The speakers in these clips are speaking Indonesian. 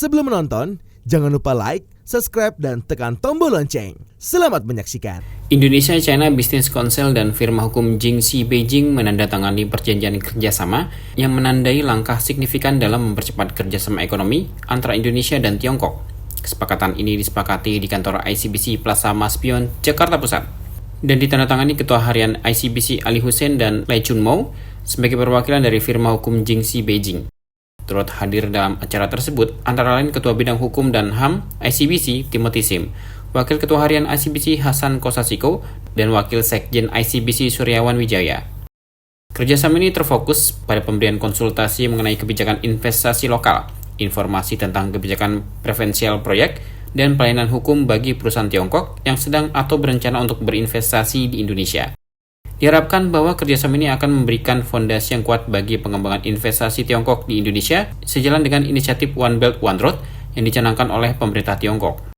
Sebelum menonton, jangan lupa like, subscribe, dan tekan tombol lonceng. Selamat menyaksikan. Indonesia-China Business Council dan firma hukum Jingxi Beijing menandatangani perjanjian kerjasama yang menandai langkah signifikan dalam mempercepat kerjasama ekonomi antara Indonesia dan Tiongkok. Kesepakatan ini disepakati di kantor ICBC Plaza Maspion, Jakarta Pusat, dan ditandatangani Ketua Harian ICBC Ali Hussein dan Lai Chun Mo sebagai perwakilan dari firma hukum Jingxi Beijing. Turut hadir dalam acara tersebut antara lain Ketua Bidang Hukum dan HAM ICBC Timothy Sim, Wakil Ketua Harian ICBC Hasan Kosasiko, dan Wakil Sekjen ICBC Suryawan Wijaya. Kerjasama ini terfokus pada pemberian konsultasi mengenai kebijakan investasi lokal, informasi tentang kebijakan preferensial proyek, dan pelayanan hukum bagi perusahaan Tiongkok yang sedang atau berencana untuk berinvestasi di Indonesia. Diharapkan bahwa kerjasama ini akan memberikan fondasi yang kuat bagi pengembangan investasi Tiongkok di Indonesia sejalan dengan inisiatif One Belt One Road yang dicanangkan oleh pemerintah Tiongkok.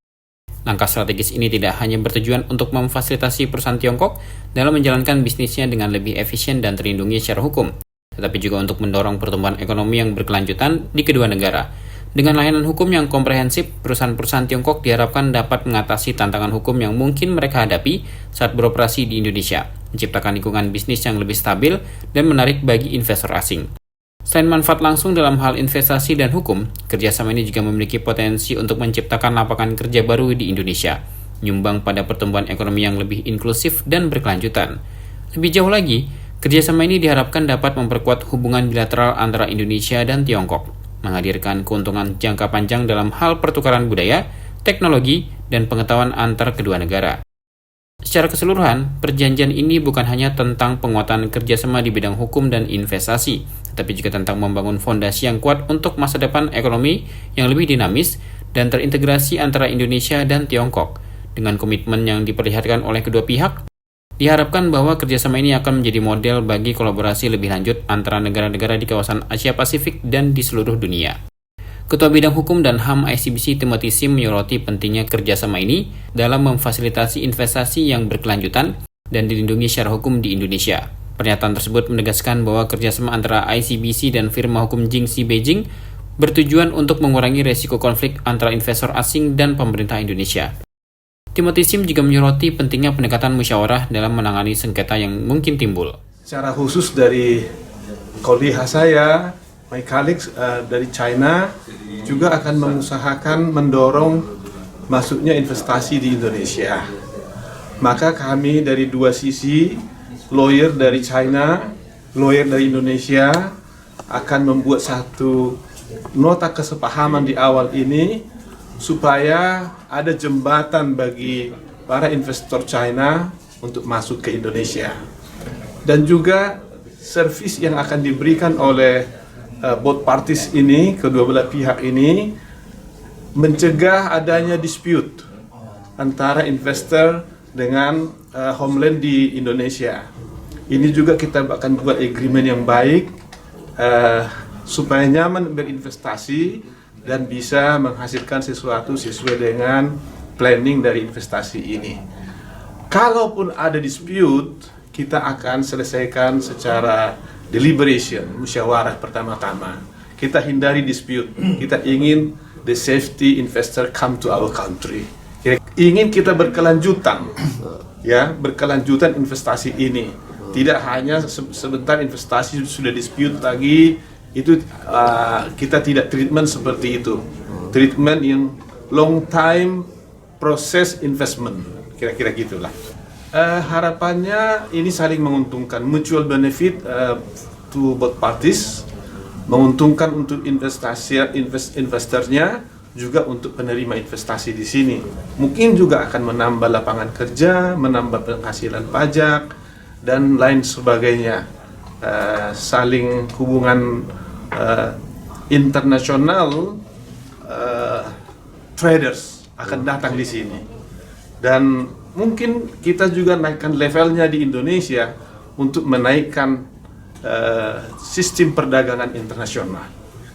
Langkah strategis ini tidak hanya bertujuan untuk memfasilitasi perusahaan Tiongkok dalam menjalankan bisnisnya dengan lebih efisien dan terlindungi secara hukum, tetapi juga untuk mendorong pertumbuhan ekonomi yang berkelanjutan di kedua negara. Dengan layanan hukum yang komprehensif, perusahaan-perusahaan Tiongkok diharapkan dapat mengatasi tantangan hukum yang mungkin mereka hadapi saat beroperasi di Indonesia, menciptakan lingkungan bisnis yang lebih stabil dan menarik bagi investor asing. Selain manfaat langsung dalam hal investasi dan hukum, kerjasama ini juga memiliki potensi untuk menciptakan lapangan kerja baru di Indonesia, menyumbang pada pertumbuhan ekonomi yang lebih inklusif dan berkelanjutan. Lebih jauh lagi, kerjasama ini diharapkan dapat memperkuat hubungan bilateral antara Indonesia dan Tiongkok, menghadirkan keuntungan jangka panjang dalam hal pertukaran budaya, teknologi, dan pengetahuan antar kedua negara. Secara keseluruhan, perjanjian ini bukan hanya tentang penguatan kerjasama di bidang hukum dan investasi, tetapi juga tentang membangun fondasi yang kuat untuk masa depan ekonomi yang lebih dinamis dan terintegrasi antara Indonesia dan Tiongkok. Dengan komitmen yang diperlihatkan oleh kedua pihak, diharapkan bahwa kerjasama ini akan menjadi model bagi kolaborasi lebih lanjut antara negara-negara di kawasan Asia Pasifik dan di seluruh dunia. Ketua Bidang Hukum dan HAM ICBC Timothy Sim menyoroti pentingnya kerjasama ini dalam memfasilitasi investasi yang berkelanjutan dan dilindungi secara hukum di Indonesia. Pernyataan tersebut menegaskan bahwa kerjasama antara ICBC dan firma hukum Jingxi Beijing bertujuan untuk mengurangi resiko konflik antara investor asing dan pemerintah Indonesia. Timothy Sim juga menyoroti pentingnya pendekatan musyawarah dalam menangani sengketa yang mungkin timbul. Secara khusus dari kolega saya, my colleagues dari China juga akan mengusahakan mendorong masuknya investasi di Indonesia. Maka kami dari dua sisi, lawyer dari China, lawyer dari Indonesia, akan membuat satu nota kesepahaman di awal ini supaya ada jembatan bagi para investor China untuk masuk ke Indonesia. Dan juga servis yang akan diberikan oleh both parties ini, kedua belah pihak ini, mencegah adanya dispute antara investor dengan homeland di Indonesia. Ini juga kita akan buat agreement yang baik supaya nyaman berinvestasi dan bisa menghasilkan sesuatu sesuai dengan planning dari investasi ini. Kalaupun ada dispute, kita akan selesaikan secara deliberation, musyawarah pertama-tama. Kita hindari dispute. Kita ingin the safety investor come to our country. Ingin kita berkelanjutan, ya, berkelanjutan investasi ini. Tidak hanya sebentar investasi sudah dispute lagi. Itu kita tidak treatment seperti itu. Treatment yang long time process investment, kira-kira gitulah. Harapannya ini saling menguntungkan, mutual benefit to both parties, menguntungkan untuk investornya, juga untuk penerima investasi di sini. Mungkin juga akan menambah lapangan kerja, menambah penghasilan pajak, dan lain sebagainya. Saling hubungan internasional traders akan datang di sini, dan mungkin kita juga naikkan levelnya di Indonesia untuk menaikkan sistem perdagangan internasional.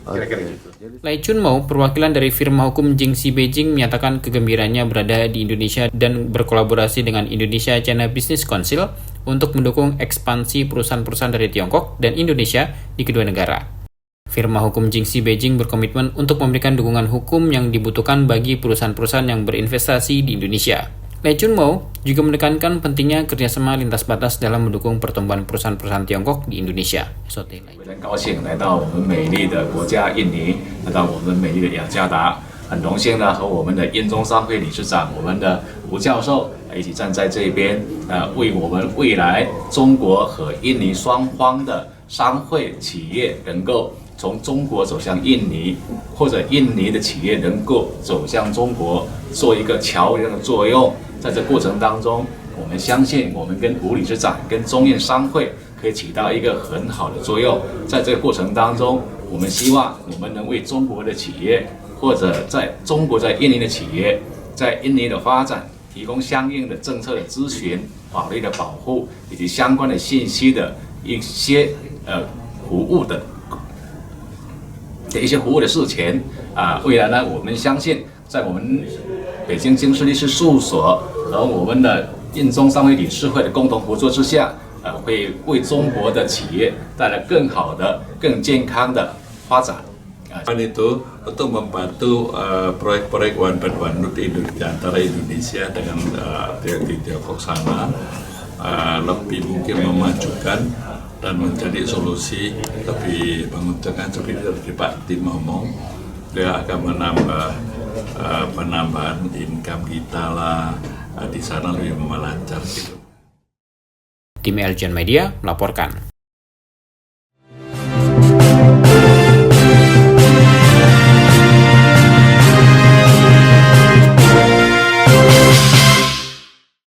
Kira-kira gitu. Lai Chun Mo, perwakilan dari firma hukum Jingxi Beijing, menyatakan kegembiraannya berada di Indonesia dan berkolaborasi dengan Indonesia-China Business Council untuk mendukung ekspansi perusahaan-perusahaan dari Tiongkok dan Indonesia di kedua negara. Firma hukum Jingxi Beijing berkomitmen untuk memberikan dukungan hukum yang dibutuhkan bagi perusahaan-perusahaan yang berinvestasi di Indonesia. Lei Chunmo juga menekankan pentingnya kerjasama lintas batas dalam mendukung pertumbuhan perusahaan-perusahaan Tiongkok di Indonesia. 非常高兴来到我们美丽的国家印尼，来到我们美丽的雅加达，很荣幸呢和我们的印中商会理事长，我们的吴教授一起站在这边，为我们未来中国和印尼双方的商会企业能够从中国走向印尼，或者印尼的企业能够走向中国，做一个桥梁的作用。在这过程当中，我们相信我们跟吴理事长、跟中印商会可以起到一个很好的作用。在这个过程当中，我们希望我们能为中国的企业，或者在中国在印尼的企业，在印尼的发展提供相应的政策的咨询、法律的保护以及相关的信息的一些服务的一些服务的事情未来呢，我们相信在我们北京京师律师事务所和我们的印中商会理事会的共同合作之下，会为中国的企业带来更好的、更健康的发展。Itu untuk membantu proyek-proyek One Belt One Road di antara Indonesia dengan di Tiongkok sana lebih mungkin memajukan dan menjadi solusi lebih menguntungkan seperti tadi Pak Tim ngomong, dia akan menambah penambahan income kita lah di sana lebih melancar gitu. Tim Eljan Media melaporkan.